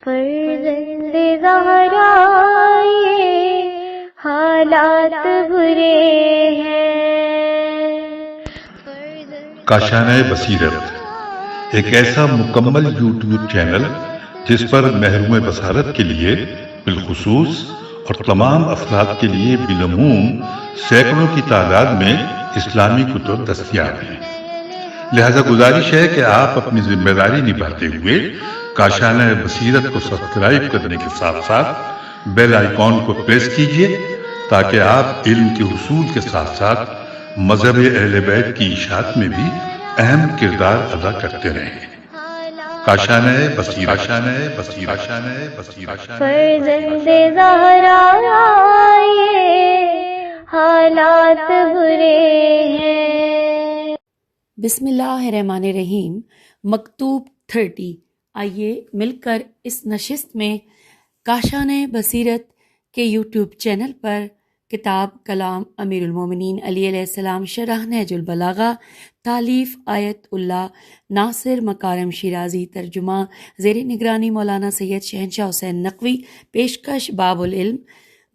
فرزند زہرا یہ حالات برے ہیں۔ کاشانۂ بصیرت ایک ایسا مکمل یوٹیوب چینل جس پر محروم بصارت کے لیے بالخصوص اور تمام افراد کے لیے بالعموم سینکڑوں کی تعداد میں اسلامی کتب دستیاب ہیں۔ لہذا گزارش ہے کہ آپ اپنی ذمہ داری نبھاتے ہوئے کاشانۂ بصیرت کو سبسکرائب کرنے کے ساتھ ساتھ بیل آئیکن کو پریس کیجیے تاکہ آپ علم کے حصول کے ساتھ ساتھ مذہب اہل بیت کی اشاعت میں بھی اہم کردار ادا کرتے رہیں۔ کاشانۂ بصیرت، کاشانۂ بصیرت، کاشانۂ بصیرت۔ فرزند زہرا یہ حالات برے ہیں۔ بسم اللہ الرحمن الرحیم۔ مکتوب 30۔ آئیے مل کر اس نشست میں کاشانۂ بصیرت کے یوٹیوب چینل پر کتاب کلام امیر المومنین علی علیہ السلام شرح نہج البلاغہ تالیف آیت اللہ ناصر مکارم شیرازی، ترجمہ زیر نگرانی مولانا سید شہنشاہ حسین نقوی، پیشکش باب العلم،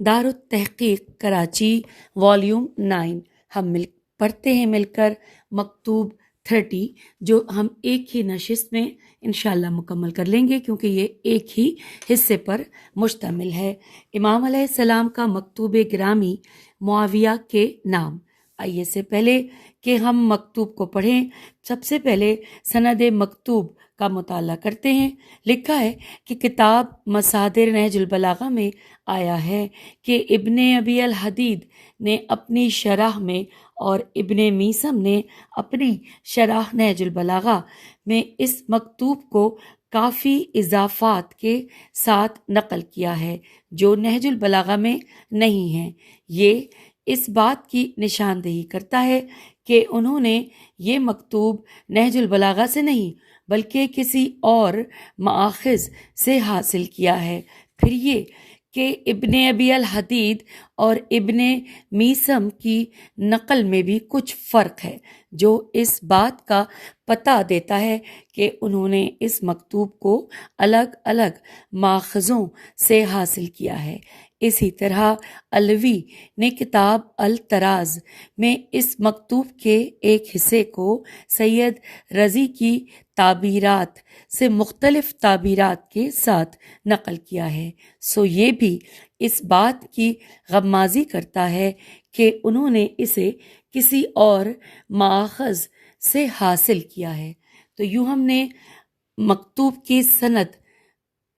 دارالتحقیق کراچی، والیوم 9۔ ہم پڑھتے ہیں مل کر مکتوب 30، جو ہم ایک ہی نشست میں انشاءاللہ مکمل کر لیں گے کیونکہ یہ ایک ہی حصے پر مشتمل ہے۔ امام علیہ السلام کا مکتوب گرامی معاویہ کے نام۔ آئیے سے پہلے کہ ہم مکتوب کو پڑھیں، سب سے پہلے سند مکتوب کا مطالعہ کرتے ہیں۔ لکھا ہے کہ کتاب مصادر نہج البلاغہ میں آیا ہے کہ ابن ابی الحدید نے اپنی شرح میں اور ابن میثم نے اپنی شرح نہج البلاغہ میں اس مکتوب کو کافی اضافات کے ساتھ نقل کیا ہے جو نہج البلاغہ میں نہیں ہیں۔ یہ اس بات کی نشاندہی کرتا ہے کہ انہوں نے یہ مکتوب نہج البلاغہ سے نہیں بلکہ کسی اور مآخذ سے حاصل کیا ہے۔ پھر یہ کہ ابن ابی الحدید اور ابن میثم کی نقل میں بھی کچھ فرق ہے جو اس بات کا پتہ دیتا ہے کہ انہوں نے اس مکتوب کو الگ الگ ماخذوں سے حاصل کیا ہے۔ اسی طرح علوی نے کتاب التراز میں اس مکتوب کے ایک حصے کو سید رضی کی تعبیرات سے مختلف تعبیرات کے ساتھ نقل کیا ہے۔ سو یہ بھی اس بات کی غمازی کرتا ہے کہ انہوں نے اسے کسی اور ماخذ سے حاصل کیا ہے۔ تو یوں ہم نے مکتوب کی سند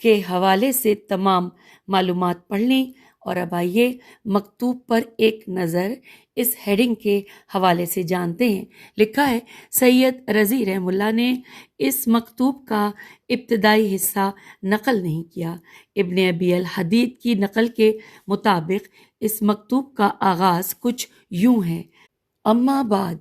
کے حوالے سے تمام معلومات پڑھ لیں، اور اب آئیے مکتوب پر ایک نظر اس ہیڈنگ کے حوالے سے جانتے ہیں۔ لکھا ہے سید رضی رحم اللہ نے اس مکتوب کا ابتدائی حصہ نقل نہیں کیا۔ ابن ابی الحدید کی نقل کے مطابق اس مکتوب کا آغاز کچھ یوں ہے: اما بعد،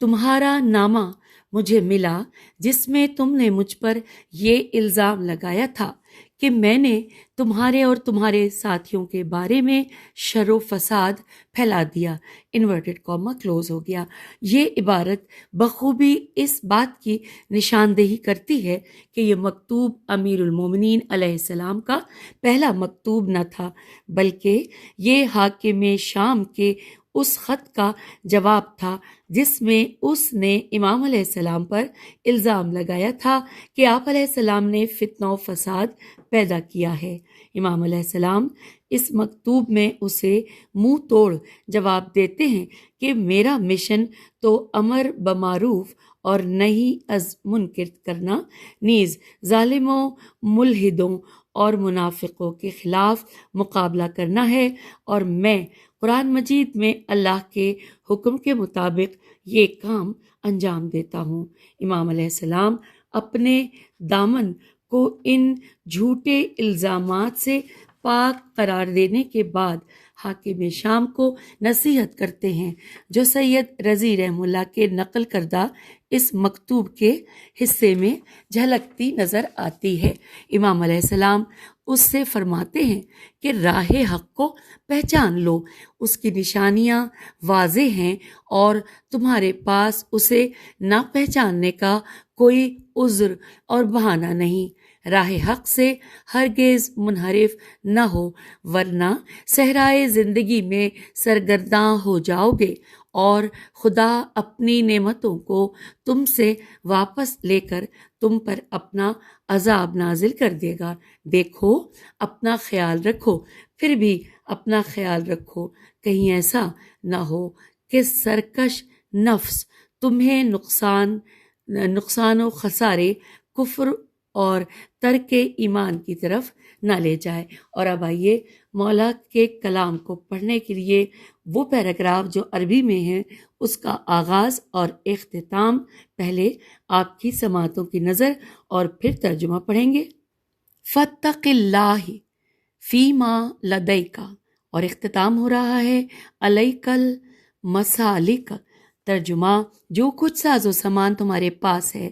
تمہارا نامہ مجھے ملا جس میں تم نے مجھ پر یہ الزام لگایا تھا کہ میں نے تمہارے اور تمہارے ساتھیوں کے بارے میں شر و فساد پھیلا دیا، انورٹڈ کاما کلوز ہو گیا۔ یہ عبارت بخوبی اس بات کی نشاندہی کرتی ہے کہ یہ مکتوب امیر المومنین علیہ السلام کا پہلا مکتوب نہ تھا بلکہ یہ حاکم شام کے اس خط کا جواب تھا جس میں اس نے امام علیہ السلام پر الزام لگایا تھا کہ آپ علیہ السلام نے فتنہ و فساد پیدا کیا ہے۔ امام علیہ السلام اس مکتوب میں اسے منہ توڑ جواب دیتے ہیں کہ میرا مشن تو امر بمعروف اور نہی از منکر کرنا، نیز ظالموں، ملحدوں اور منافقوں کے خلاف مقابلہ کرنا ہے، اور میں قرآن مجید میں اللہ کے حکم کے مطابق یہ کام انجام دیتا ہوں۔ امام علیہ السلام اپنے دامن کو ان جھوٹے الزامات سے پاک قرار دینے کے بعد حاکم شام کو نصیحت کرتے ہیں جو سید رضی رحم اللہ کے نقل کردہ اس مکتوب کے حصے میں جھلکتی نظر آتی ہے۔ امام علیہ السلام اس سے فرماتے ہیں کہ راہ حق کو پہچان لو، اس کی نشانیاں واضح ہیں اور تمہارے پاس اسے نہ پہچاننے کا کوئی عذر اور بہانہ نہیں۔ راہ حق سے ہرگز منحرف نہ ہو، ورنہ صحرائے زندگی میں سرگرداں ہو جاؤ گے اور خدا اپنی نعمتوں کو تم سے واپس لے کر تم پر اپنا عذاب نازل کر دے گا۔ دیکھو، اپنا خیال رکھو، پھر بھی اپنا خیال رکھو، کہیں ایسا نہ ہو کہ سرکش نفس تمہیں نقصان و خسارے، کفر اور ترک ایمان کی طرف نہ لے جائے۔ اور اب آئیے مولا کے کلام کو پڑھنے کے لیے وہ پیراگراف جو عربی میں ہے اس کا آغاز اور اختتام پہلے آپ کی سماعتوں کی نظر اور پھر ترجمہ پڑھیں گے۔ فَاتَّقِ اللَّهِ فِيمَا لَدَيْكَ، اور اختتام ہو رہا ہے عَلَيْكَ الْمَسَالِكَ۔ ترجمہ، جو کچھ ساز و سامان تمہارے پاس ہے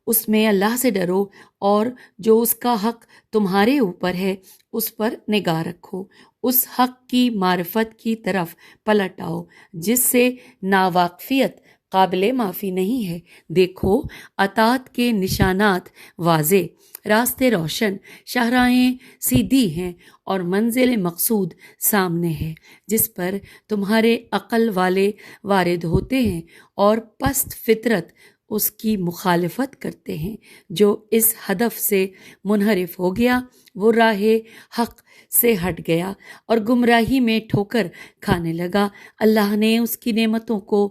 اس میں اللہ سے ڈرو اور جو اس کا حق تمہارے اوپر ہے اس پر نگاہ رکھو، اس حق کی معرفت کی طرف پلٹ آؤ جس سے ناواقفیت قابل معافی نہیں ہے۔ دیکھو، اطاعت کے نشانات واضح، راستے روشن، شاہراہیں سیدھی ہیں اور منزل مقصود سامنے ہے جس پر تمہارے عقل والے وارد ہوتے ہیں اور پست فطرت اس کی مخالفت کرتے ہیں۔ جو اس ہدف سے منحرف ہو گیا وہ راہ حق سے ہٹ گیا اور گمراہی میں ٹھوکر کھانے لگا۔ اللہ نے اس کی نعمتوں کو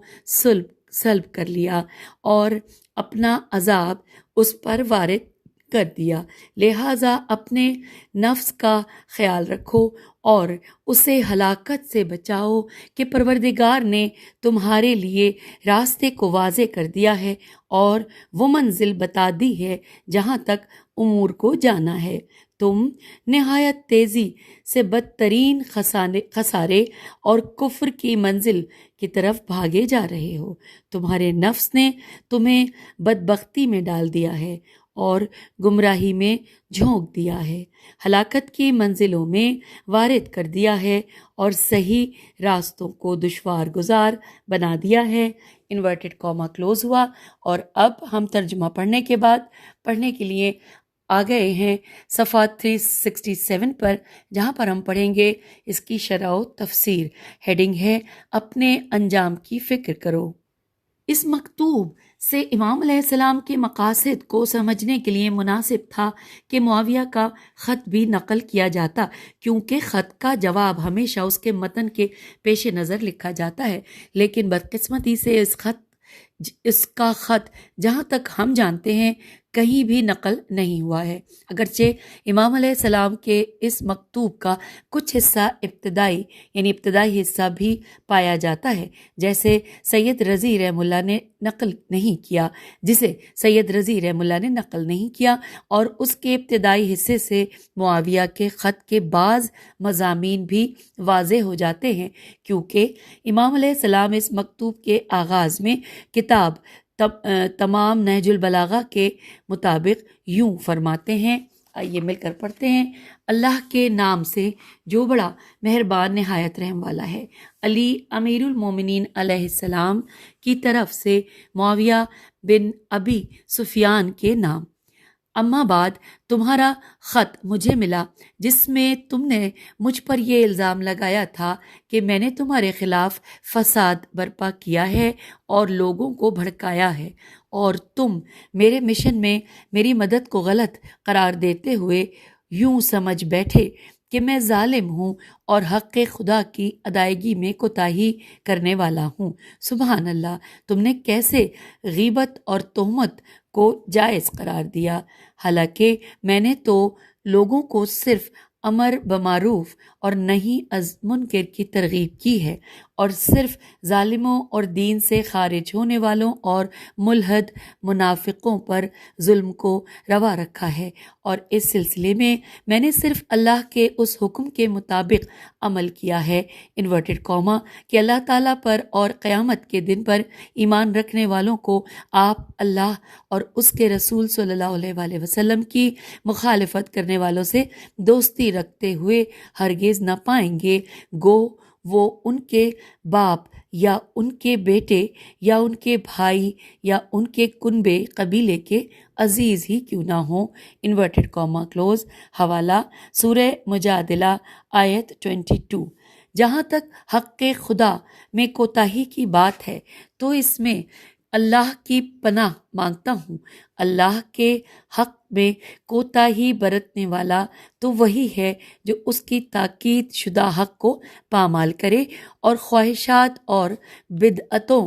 سلب کر لیا اور اپنا عذاب اس پر وارد کر دیا۔ لہٰذا اپنے نفس کا خیال رکھو اور اسے ہلاکت سے بچاؤ کہ پروردگار نے تمہارے لیے راستے کو واضح کر دیا ہے اور وہ منزل بتا دی ہے جہاں تک امور کو جانا ہے۔ تم نہایت تیزی سے بدترین خسارے اور کفر کی منزل کی طرف بھاگے جا رہے ہو۔ تمہارے نفس نے تمہیں بدبختی میں ڈال دیا ہے اور گمراہی میں جھونک دیا ہے، ہلاکت کی منزلوں میں وارد کر دیا ہے اور صحیح راستوں کو دشوار گزار بنا دیا ہے۔ انورٹڈ کاما کلوز ہوا، اور اب ہم ترجمہ پڑھنے کے بعد پڑھنے کے لیے آ گئے ہیں صفحہ 367 پر، جہاں پر ہم پڑھیں گے اس کی شرح و تفسیر۔ ہیڈنگ ہے اپنے انجام کی فکر کرو۔ اس مکتوب سے امام علیہ السلام کے مقاصد کو سمجھنے کے لیے مناسب تھا کہ معاویہ کا خط بھی نقل کیا جاتا، کیونکہ خط کا جواب ہمیشہ اس کے متن کے پیش نظر لکھا جاتا ہے، لیکن بدقسمتی سے اس کا خط جہاں تک ہم جانتے ہیں کہیں بھی نقل نہیں ہوا ہے، اگرچہ امام علیہ السلام کے اس مکتوب کا کچھ حصہ ابتدائی حصہ بھی پایا جاتا ہے، جسے سید رضی رحم اللہ نے نقل نہیں کیا اور اس کے ابتدائی حصے سے معاویہ کے خط کے بعض مضامین بھی واضح ہو جاتے ہیں، کیونکہ امام علیہ السلام اس مکتوب کے آغاز میں کتاب تمام نہج البلاغہ کے مطابق یوں فرماتے ہیں۔ آئیے مل کر پڑھتے ہیں۔ اللہ کے نام سے جو بڑا مہربان نہایت رحم والا ہے۔ علی امیر المومنین علیہ السلام کی طرف سے معاویہ بن ابی سفیان کے نام۔ اما بعد، تمہارا خط مجھے ملا جس میں تم نے مجھ پر یہ الزام لگایا تھا کہ میں نے تمہارے خلاف فساد برپا کیا ہے اور لوگوں کو بھڑکایا ہے، اور تم میرے مشن میں میری مدد کو غلط قرار دیتے ہوئے یوں سمجھ بیٹھے کہ میں ظالم ہوں اور حق خدا کی ادائیگی میں کوتاہی کرنے والا ہوں۔ سبحان اللہ، تم نے کیسے غیبت اور تہمت کو جائز قرار دیا، حالانکہ میں نے تو لوگوں کو صرف امر بمعروف اور نہیں از منکر کی ترغیب کی ہے، اور صرف ظالموں اور دین سے خارج ہونے والوں اور ملحد منافقوں پر ظلم کو روا رکھا ہے، اور اس سلسلے میں نے صرف اللہ کے اس حکم کے مطابق عمل کیا ہے انورٹڈ کاما کہ اللہ تعالیٰ پر اور قیامت کے دن پر ایمان رکھنے والوں کو آپ اللہ اور اس کے رسول صلی اللہ علیہ وآلہ وسلم کی مخالفت کرنے والوں سے دوستی رکھتے ہوئے ہرگز نہ پائیں گے، گو وہ ان کے باپ یا ان کے بیٹے یا ان کے بھائی یا ان کے کنبے قبیلے کے عزیز ہی کیوں نہ ہوں۔ Inverted comma close. حوالہ سورہ مجادلہ آیت 22۔ جہاں تک حق خدا میں کوتاہی کی بات ہے تو اس میں اللہ کی پناہ مانگتا ہوں۔ اللہ کے حق میں کوتاہی برتنے والا تو وہی ہے جو اس کی تاکید شدہ حق کو پامال کرے اور خواہشات اور بدعتوں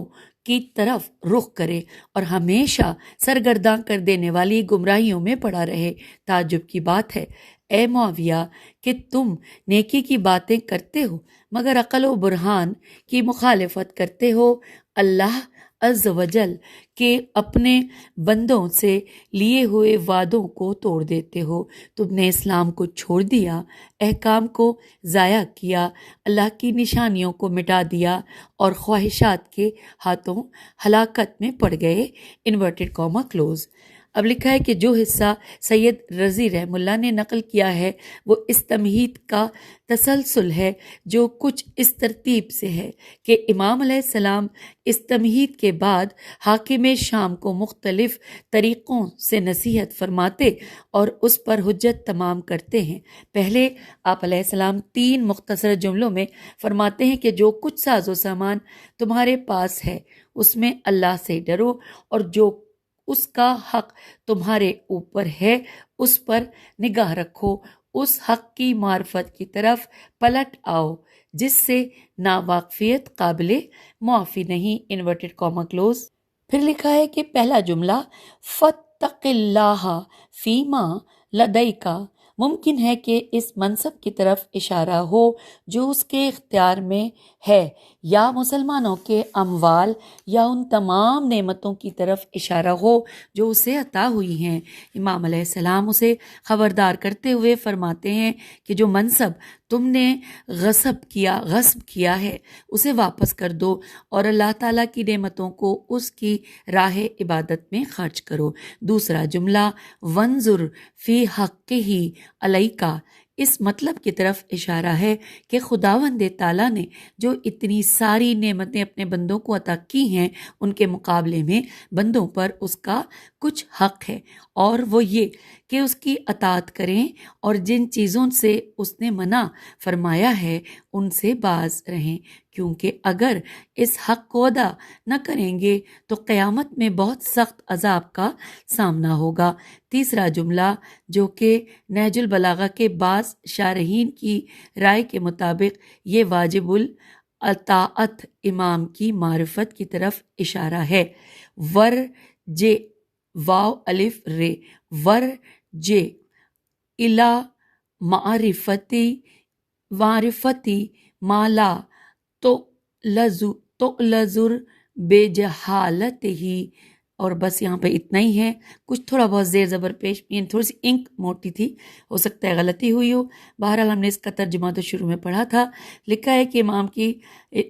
کی طرف رخ کرے اور ہمیشہ سرگرداں کر دینے والی گمراہیوں میں پڑا رہے۔ تعجب کی بات ہے اے معاویہ کہ تم نیکی کی باتیں کرتے ہو مگر عقل و برہان کی مخالفت کرتے ہو۔ اللہ عز و جل کے اپنے بندوں سے لیے ہوئے وعدوں کو توڑ دیتے ہو۔ تم نے اسلام کو چھوڑ دیا، احکام کو ضائع کیا، اللہ کی نشانیوں کو مٹا دیا اور خواہشات کے ہاتھوں ہلاکت میں پڑ گئے۔ Inverted comma close. اب لکھا ہے کہ جو حصہ سید رضی رحم اللہ نے نقل کیا ہے وہ اس تمہید کا تسلسل ہے جو کچھ اس ترتیب سے ہے کہ امام علیہ السلام اس تمہید کے بعد حاکم شام کو مختلف طریقوں سے نصیحت فرماتے اور اس پر حجت تمام کرتے ہیں۔ پہلے آپ علیہ السلام 3 مختصر جملوں میں فرماتے ہیں کہ جو کچھ ساز و سامان تمہارے پاس ہے اس میں اللہ سے ڈرو اور جو اس کا حق تمہارے اوپر ہے اس پر نگاہ رکھو، اس حق کی معرفت کی طرف پلٹ آؤ جس سے ناواقفیت قابل معافی نہیں۔ Inverted comma close. پھر لکھا ہے کہ پہلا جملہ فَاتَّقِ اللَّهَ فِيمَا لَدَيْكَ ممکن ہے کہ اس منصب کی طرف اشارہ ہو جو اس کے اختیار میں ہے یا مسلمانوں کے اموال یا ان تمام نعمتوں کی طرف اشارہ ہو جو اسے عطا ہوئی ہیں۔ امام علیہ السلام اسے خبردار کرتے ہوئے فرماتے ہیں کہ جو منصب تم نے غصب کیا ہے اسے واپس کر دو اور اللہ تعالیٰ کی نعمتوں کو اس کی راہ عبادت میں خرچ کرو۔ دوسرا جملہ وَانظُرْ فِي حَقِّهِ عَلَيْكَ اس مطلب کی طرف اشارہ ہے کہ خداوند تعالیٰ نے جو اتنی ساری نعمتیں اپنے بندوں کو عطا کی ہیں ان کے مقابلے میں بندوں پر اس کا کچھ حق ہے اور وہ یہ کہ اس کی اطاعت کریں اور جن چیزوں سے اس نے منع فرمایا ہے ان سے باز رہیں، کیونکہ اگر اس حق کو ادا نہ کریں گے تو قیامت میں بہت سخت عذاب کا سامنا ہوگا۔ تیسرا جملہ جو کہ نہج البلاغہ کے بعض شارحین کی رائے کے مطابق یہ واجب الاطاعت امام کی معرفت کی طرف اشارہ ہے۔ ور جے واو الف رے ور جے الا معرفتی مالا تو لزر بے جہالت ہی۔ اور بس یہاں پہ اتنا ہی ہے، کچھ تھوڑا بہت زیر زبر پیش، تھوڑی سی انک موٹی تھی، ہو سکتا ہے غلطی ہوئی ہو۔ بہرحال ہم نے اس کا ترجمہ تو شروع میں پڑھا تھا۔ لکھا ہے کہ امام کی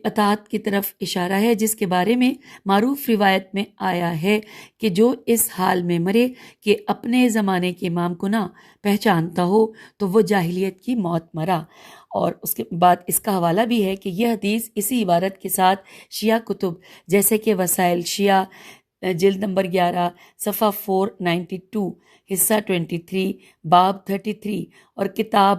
اطاعت کی طرف اشارہ ہے جس کے بارے میں معروف روایت میں آیا ہے کہ جو اس حال میں مرے کہ اپنے زمانے کے امام کو نہ پہچانتا ہو تو وہ جاہلیت کی موت مرا۔ اور اس کے بعد اس کا حوالہ بھی ہے کہ یہ حدیث اسی عبارت کے ساتھ شیعہ کتب جیسے کہ وسائل شیعہ جلد نمبر 11 صفحہ 492 حصہ 23 باب 33 اور کتاب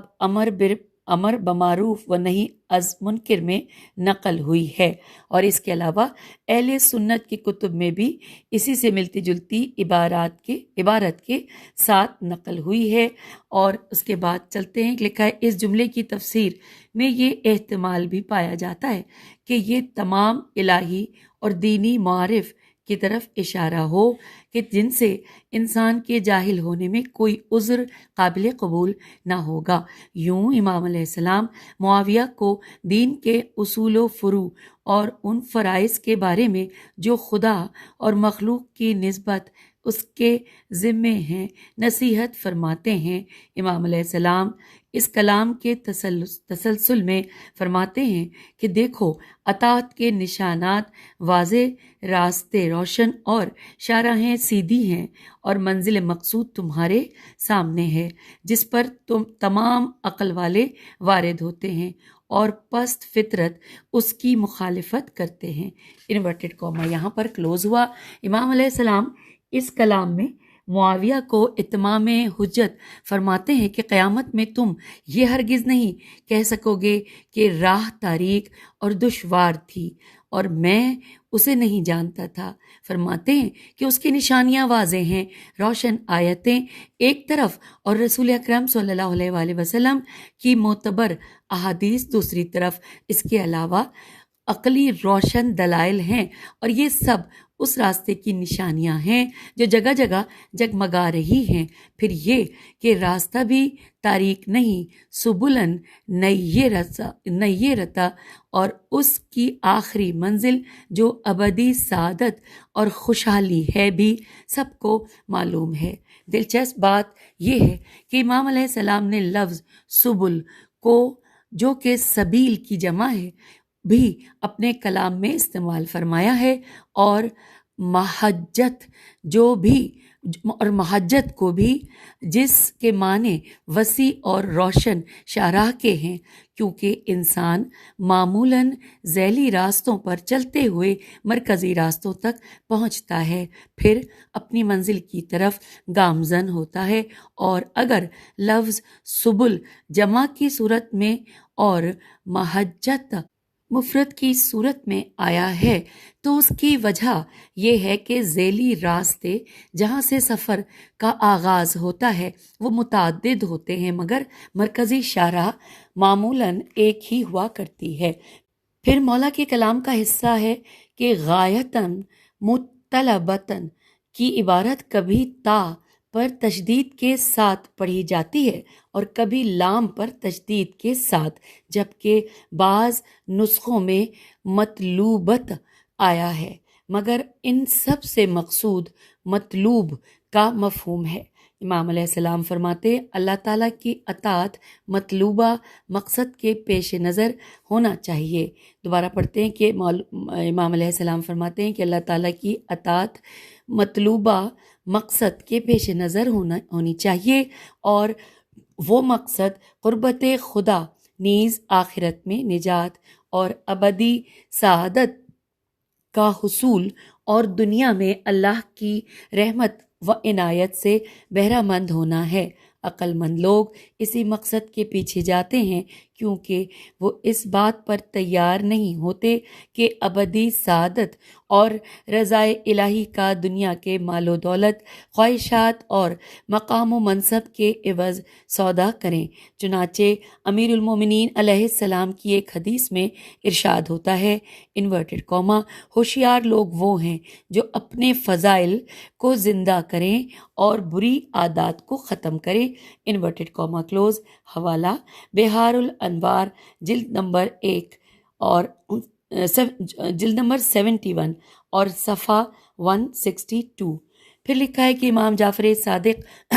امر بمعروف و نہی از منکر میں نقل ہوئی ہے، اور اس کے علاوہ اہل سنت کی کتب میں بھی اسی سے ملتی جلتی عبارت کے ساتھ نقل ہوئی ہے۔ اور اس کے بعد چلتے ہیں، لکھا ہے اس جملے کی تفسیر میں یہ احتمال بھی پایا جاتا ہے کہ یہ تمام الہی اور دینی معارف کی طرف اشارہ ہو کہ جن سے انسان کے جاہل ہونے میں کوئی عذر قابل قبول نہ ہوگا۔ یوں امام علیہ السلام معاویہ کو دین کے اصول و فروع اور ان فرائض کے بارے میں جو خدا اور مخلوق کی نسبت اس کے ذمے ہیں نصیحت فرماتے ہیں۔ امام علیہ السلام اس کلام کے تسلسل میں فرماتے ہیں کہ دیکھو اطاعت کے نشانات واضح، راستے روشن اور شاہراہیں سیدھی ہیں اور منزل مقصود تمہارے سامنے ہے جس پر تم تمام عقل والے وارد ہوتے ہیں اور پست فطرت اس کی مخالفت کرتے ہیں۔ انورٹڈ کاما یہاں پر کلوز ہوا۔ امام علیہ السلام اس کلام میں معاویہ کو اتمام حجت فرماتے ہیں کہ قیامت میں تم یہ ہرگز نہیں کہہ سکو گے کہ راہ تاریک اور دشوار تھی اور میں اسے نہیں جانتا تھا۔ فرماتے ہیں کہ اس کی نشانیاں واضح ہیں، روشن آیتیں ایک طرف اور رسول اکرم صلی اللہ علیہ وآلہ وسلم کی معتبر احادیث دوسری طرف، اس کے علاوہ عقلی روشن دلائل ہیں، اور یہ سب اس راستے کی نشانیاں ہیں جو جگہ جگہ جگمگا رہی ہیں۔ پھر یہ کہ راستہ بھی تاریک نہیں، سبلن نیرتا، اور اس کی آخری منزل جو ابدی سعادت اور خوشحالی ہے بھی سب کو معلوم ہے۔ دلچسپ بات یہ ہے کہ امام علیہ السلام نے لفظ سبل کو، جو کہ سبیل کی جمع ہے، بھی اپنے کلام میں استعمال فرمایا ہے، اور محجت کو بھی، جس کے معنی وسیع اور روشن شاہراہ کے ہیں، کیونکہ انسان معمولاً ذیلی راستوں پر چلتے ہوئے مرکزی راستوں تک پہنچتا ہے، پھر اپنی منزل کی طرف گامزن ہوتا ہے، اور اگر لفظ سبل جمع کی صورت میں اور محجت مفرد کی صورت میں آیا ہے تو اس کی وجہ یہ ہے کہ ذیلی راستے جہاں سے سفر کا آغاز ہوتا ہے وہ متعدد ہوتے ہیں، مگر مرکزی شاہراہ معمولاً ایک ہی ہوا کرتی ہے۔ پھر مولا کے کلام کا حصہ ہے کہ غایتاً مطلبتاً کی عبارت کبھی تا پر تشدید کے ساتھ پڑھی جاتی ہے اور کبھی لام پر تشدید کے ساتھ، جبکہ بعض نسخوں میں مطلوبت آیا ہے، مگر ان سب سے مقصود مطلوب کا مفہوم ہے۔ امام علیہ السلام فرماتے اللہ تعالیٰ کی اطاعت مطلوبہ مقصد کے پیش نظر ہونا چاہیے۔ دوبارہ پڑھتے ہیں کہ امام علیہ السلام فرماتے ہیں کہ اللہ تعالیٰ کی اطاعت مطلوبہ مقصد کے پیش نظر ہونی چاہیے، اور وہ مقصد قربت خدا نیز آخرت میں نجات اور ابدی سعادت کا حصول اور دنیا میں اللہ کی رحمت و عنایت سے بہرہ مند ہونا ہے۔ عقل مند لوگ اسی مقصد کے پیچھے جاتے ہیں کیونکہ وہ اس بات پر تیار نہیں ہوتے کہ ابدی سعادت اور رضائے الہی کا دنیا کے مال و دولت، خواہشات اور مقام و منصب کے عوض سودا کریں۔ چنانچہ امیر المومنین علیہ السلام کی ایک حدیث میں ارشاد ہوتا ہے، انورٹڈ کاما، ہوشیار لوگ وہ ہیں جو اپنے فضائل کو زندہ کریں اور بری عادات کو ختم کریں، انورٹڈ کاما کلوز۔ حوالہ بہار الانوار جلد نمبر 1 اور جلد نمبر 71 اور صفحہ 162۔ پھر لکھا ہے کہ امام جعفر صادق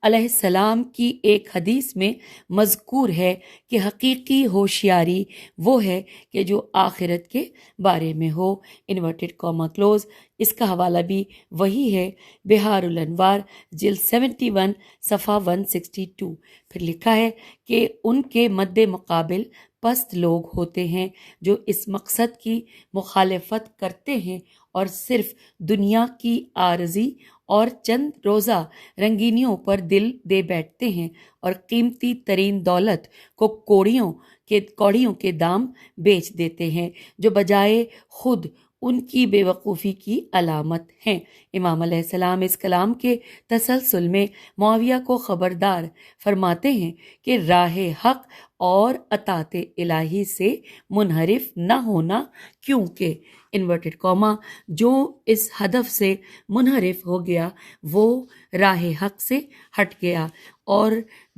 علیہ السلام کی ایک حدیث میں مذکور ہے کہ حقیقی ہوشیاری وہ ہے کہ جو آخرت کے بارے میں ہو، انورٹڈ کاما کلوز۔ اس کا حوالہ بھی وہی ہے، بہار الانوار جلد 71 صفحہ 162۔ پھر لکھا ہے کہ ان کے مد مقابل پست لوگ ہوتے ہیں جو اس مقصد کی مخالفت کرتے ہیں اور صرف دنیا کی عارضی اور چند روزہ رنگینیوں پر دل دے بیٹھتے ہیں اور قیمتی ترین دولت کو کوڑیوں کے دام بیچ دیتے ہیں، جو بجائے خود ان کی بے وقوفی کی علامت ہیں۔ امام علیہ السلام اس کلام کے تسلسل میں معاویہ کو خبردار فرماتے ہیں کہ راہ حق اور اطاعت الہی سے منحرف نہ ہونا، کیونکہ انورٹڈ کاما جو اس ہدف سے منحرف ہو گیا وہ راہ حق سے ہٹ گیا اور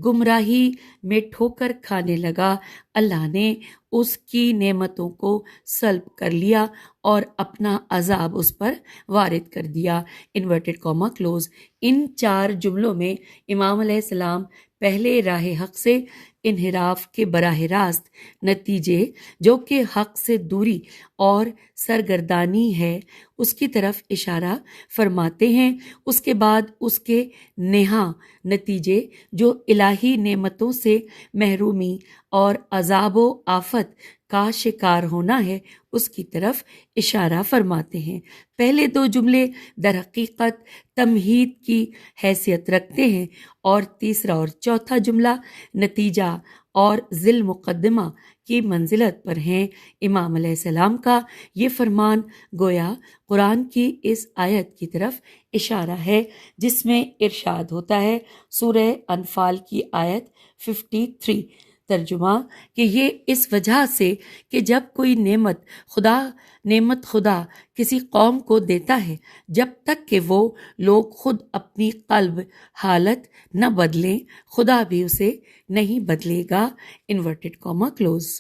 گمراہی میں ٹھوکر کھانے لگا، اللہ نے اس کی نعمتوں کو سلب کر لیا اور اپنا عذاب اس پر وارد کر دیا، انورٹڈ کاما کلوز۔ ان 4 جملوں میں امام علیہ السلام پہلے راہ حق سے انحراف کے براہ راست نتیجے جو کہ حق سے دوری اور سرگردانی ہے اس کی طرف اشارہ فرماتے ہیں۔ اس کے بعد اس کے نہا نتیجے جو الہی نعمتوں سے محرومی اور عذاب و آفت کا شکار ہونا ہے اس کی طرف اشارہ فرماتے ہیں۔ پہلے دو جملے در حقیقت تمہید کی حیثیت رکھتے ہیں اور تیسرا اور چوتھا جملہ نتیجہ اور ذیل مقدمہ کی منزلت پر ہیں۔ امام علیہ السلام کا یہ فرمان گویا قرآن کی اس آیت کی طرف اشارہ ہے جس میں ارشاد ہوتا ہے، سورہ انفال کی آیت 53، ترجمہ کہ یہ اس وجہ سے کہ جب کوئی نعمت خدا کسی قوم کو دیتا ہے، جب تک کہ وہ لوگ خود اپنی قلب حالت نہ بدلیں خدا بھی اسے نہیں بدلے گا، انورٹڈ کاما کلوز۔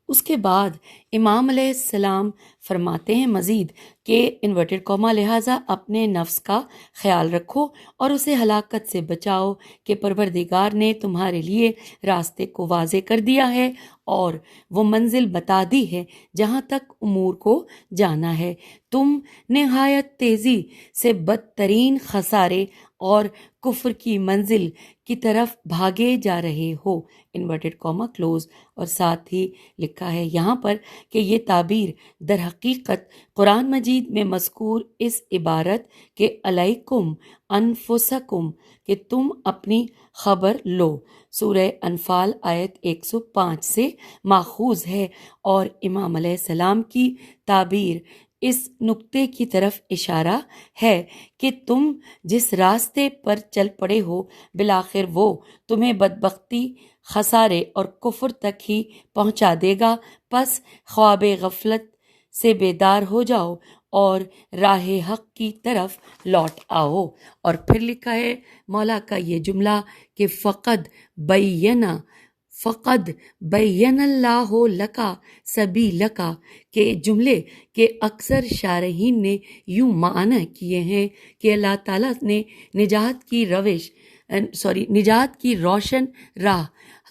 اس کے بعد امام علیہ السلام فرماتے ہیں مزید کہ انورٹڈ کاما لہٰذا اپنے نفس کا خیال رکھو اور اسے ہلاکت سے بچاؤ کہ پروردگار نے تمہارے لیے راستے کو واضح کر دیا ہے اور وہ منزل بتا دی ہے جہاں تک امور کو جانا ہے۔ تم نہایت تیزی سے بدترین خسارے اور کفر کی منزل کی طرف بھاگے جا رہے ہو، انورٹڈ کاما کلوز۔ اور ساتھ ہی لکھا ہے یہاں پر کہ یہ تعبیر در حقیقت قرآن مجید میں مذکور اس عبارت کہ علیکم انفسکم کہ تم اپنی خبر لو، سورہ انفال آیت 105 سے ماخوذ ہے، اور امام علیہ السلام کی تعبیر اس نقطے کی طرف اشارہ ہے کہ تم جس راستے پر چل پڑے ہو بالآخر وہ تمہیں بدبختی، خسارے اور کفر تک ہی پہنچا دے گا، پس خواب غفلت سے بیدار ہو جاؤ اور راہ حق کی طرف لوٹ آؤ۔ اور پھر لکھا ہے مولا کا یہ جملہ کہ فقد بین اللہ لکا سبیلکا کے جملے کے اکثر شارحین نے یوں معنی کیے ہیں کہ اللہ تعالیٰ نے نجات کی روشن راہ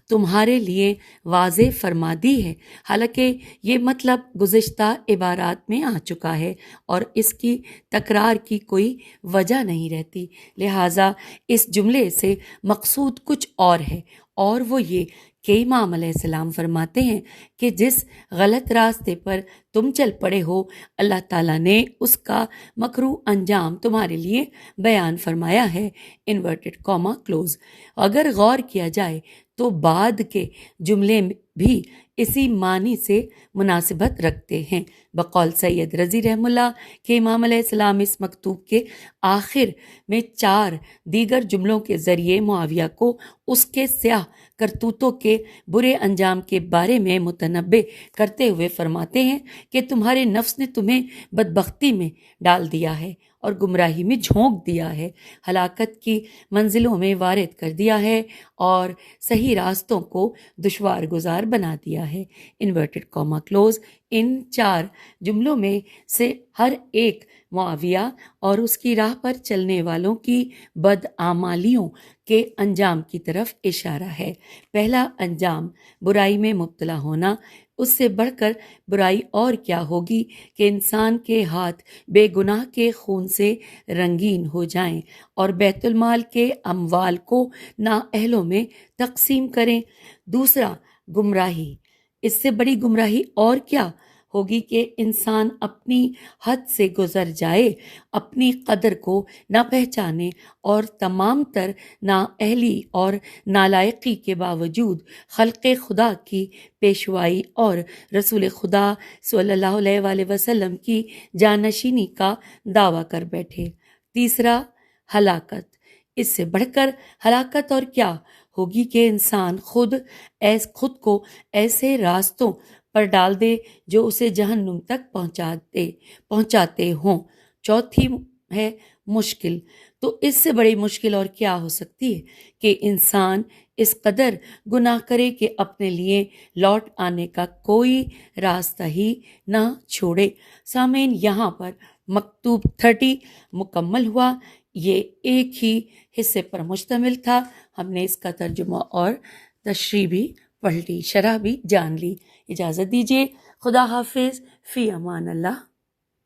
تمہارے لیے واضح فرما دی ہے، حالانکہ یہ مطلب گزشتہ عبارات میں آ چکا ہے اور اس کی تکرار کی کوئی وجہ نہیں رہتی، لہٰذا اس جملے سے مقصود کچھ اور ہے، اور وہ یہ کہ امام علیہ السلام فرماتے ہیں کہ جس غلط راستے پر تم چل پڑے ہو اللہ تعالیٰ نے اس کا مکروہ انجام تمہارے لیے بیان فرمایا ہے، انورٹڈ کاما کلوز۔ اگر غور کیا جائے تو بعد کے جملے بھی اسی معنی سے مناسبت رکھتے ہیں، بقول سید رضی رحمہ اللہ کہ امام علیہ السلام اس مکتوب کے آخر میں 4 دیگر جملوں کے ذریعے معاویہ کو اس کے سیاہ کرتوتوں کے برے انجام کے بارے میں متنبع کرتے ہوئے فرماتے ہیں کہ تمہارے نفس نے تمہیں بدبختی میں ڈال دیا ہے اور گمراہی میں جھونک دیا ہے، ہلاکت کی منزلوں میں وارد کر دیا ہے اور صحیح راستوں کو دشوار گزار بنا دیا ہے، انورٹڈ کاما کلوز۔ ان 4 جملوں میں سے ہر ایک معاویہ اور اس کی راہ پر چلنے والوں کی بدعمالیوں کے انجام کی طرف اشارہ ہے۔ پہلا انجام برائی میں مبتلا ہونا، اس سے بڑھ کر برائی اور کیا ہوگی کہ انسان کے ہاتھ بے گناہ کے خون سے رنگین ہو جائیں اور بیت المال کے اموال کو نااہلوں میں تقسیم کریں۔ دوسرا گمراہی، اس سے بڑی گمراہی اور کیا ہوگی کہ انسان اپنی حد سے گزر جائے، اپنی قدر کو نہ پہچانے اور تمام تر نااہلی اور نالائقی کے باوجود خلق خدا کی پیشوائی اور رسول خدا صلی اللہ علیہ وآلہ وسلم کی جانشینی کا دعویٰ کر بیٹھے۔ تیسرا ہلاکت، اس سے بڑھ کر ہلاکت اور کیا ہوگی کہ انسان خود کو ایسے راستوں پر ڈال دے جو اسے جہنم تک پہنچاتے ہوں۔ چوتھی ہے مشکل، تو اس سے بڑی مشکل اور کیا ہو سکتی ہے کہ انسان اس قدر گناہ کرے کہ اپنے لیے لوٹ آنے کا کوئی راستہ ہی نہ چھوڑے۔ سامعین، یہاں پر مکتوب 30 مکمل ہوا، یہ ایک ہی حصے پر مشتمل تھا، ہم نے اس کا ترجمہ اور تشریح بھی پڑھ لی، شرح بھی جان لی۔ اجازت دیجیے، خدا حافظ، فی امان اللہ۔